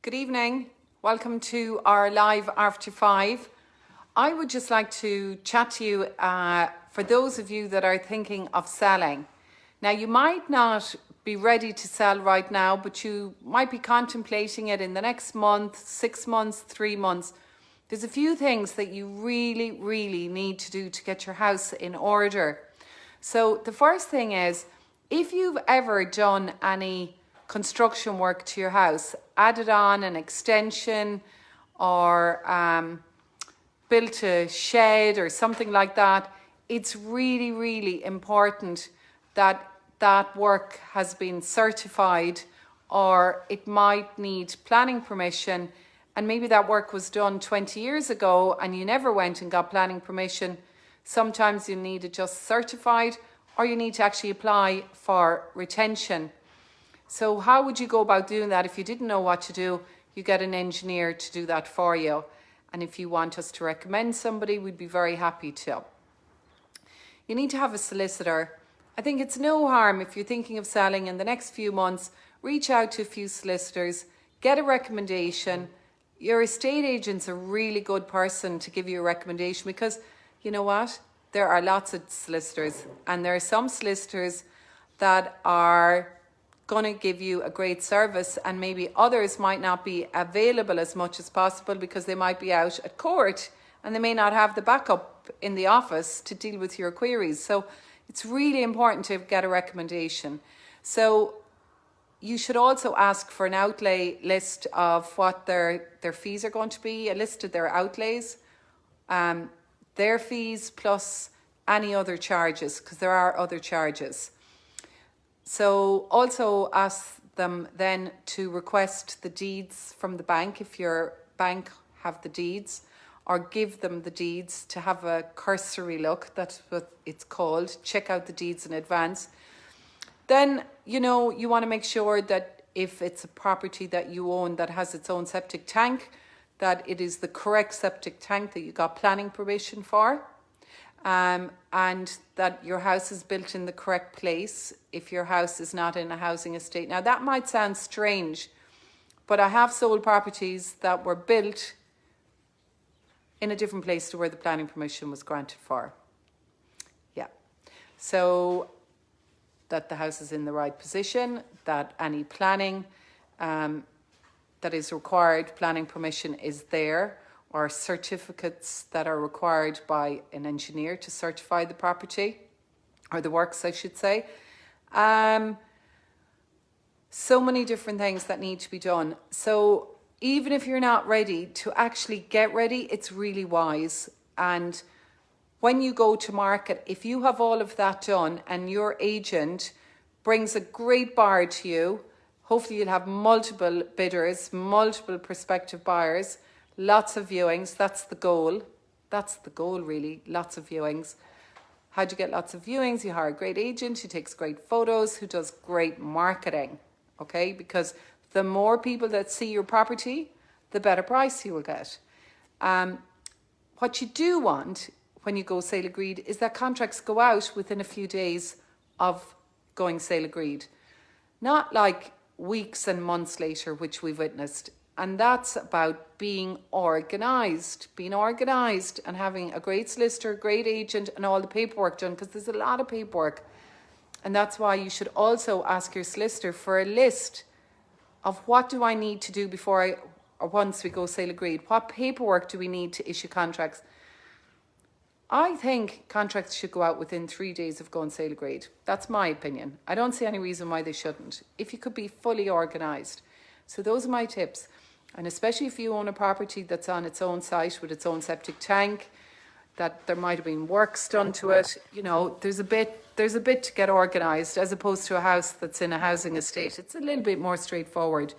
Good evening. Welcome to our live after 5. I would just like to chat to you for those of you that are thinking of selling. Now, you might not be ready to sell right now, but you might be contemplating it in the next month, 6 months, 3 months. There's a few things that you really need to do to get your house in order. So the first thing is, if you've ever done any construction work to your house, added on an extension or built a shed or something like that, it's really important that that work has been certified, or it might need planning permission, and maybe that work was done 20 years ago and you never went and got planning permission. Sometimes you need it just certified, or you need to actually apply for retention. So how would you go about doing that? If you didn't know what to do, you get an engineer to do that for you. And if you want us to recommend somebody, we'd be very happy to. You need to have a solicitor. I think it's no harm if you're thinking of selling in the next few months, reach out to a few solicitors, get a recommendation. Your estate agent's a really good person to give you a recommendation, because you know what? There are lots of solicitors, and there are some solicitors that are going to give you a great service, and maybe others might not be available as much as possible because they might be out at court and they may not have the backup in the office to deal with your queries. So it's really important to get a recommendation. So you should also ask for an outlay list of what their fees are going to be, a list of their outlays, their fees plus any other charges, because there are other charges. So also ask them then to request the deeds from the bank, if your bank have the deeds, or give them the deeds to have a cursory look. That's what it's called. Check out the deeds in advance. Then, you want to make sure that if it's a property that you own that has its own septic tank, that it is the correct septic tank that you got planning permission for. And that your house is built in the correct place if your house is not in a housing estate. Now, that might sound strange, but I have sold properties that were built in a different place to where the planning permission was granted for. Yeah. So that the house is in the right position, that any planning that is required, planning permission is there, or certificates that are required by an engineer to certify the property, or the works, I should say. So many different things that need to be done. So even if you're not ready to actually get ready, it's really wise. And when you go to market, if you have all of that done and your agent brings a great buyer to you, hopefully you'll have multiple bidders, multiple prospective buyers, lots of viewings. That's the goal. That's the goal, really. Lots of viewings. How do you get lots of viewings? You hire a great agent who takes great photos, who does great marketing. Okay? Because the more people that see your property, the better price you will get. What you do want when you go sale agreed is that contracts go out within a few days of going sale agreed. Not like weeks and months later, which we've witnessed. And that's about being organised and having a great solicitor, great agent, and all the paperwork done, because there's a lot of paperwork. And that's why you should also ask your solicitor for a list of what do I need to do before or once we go sale agreed. What paperwork do we need to issue contracts? I think contracts should go out within 3 days of going sale agreed. That's my opinion. I don't see any reason why they shouldn't, if you could be fully organised. So those are my tips. And especially if you own a property that's on its own site with its own septic tank, that there might have been works done to it, there's a bit to get organised, as opposed to a house that's in a housing estate. It's a little bit more straightforward.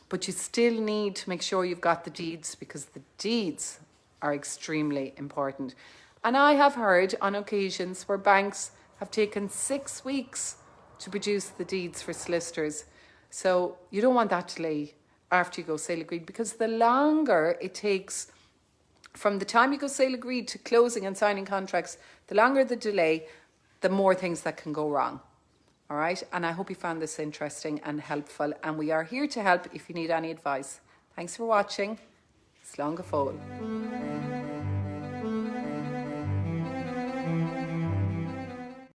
But you still need to make sure you've got the deeds, because the deeds are extremely important. And I have heard on occasions where banks have taken 6 weeks to produce the deeds for solicitors. So you don't want that delay after you go sale agreed, because the longer it takes from the time you go sale agreed to closing and signing contracts, the longer the delay, the more things that can go wrong. All right. And I hope you found this interesting and helpful. And we are here to help if you need any advice. Thanks for watching. Slán go fóill.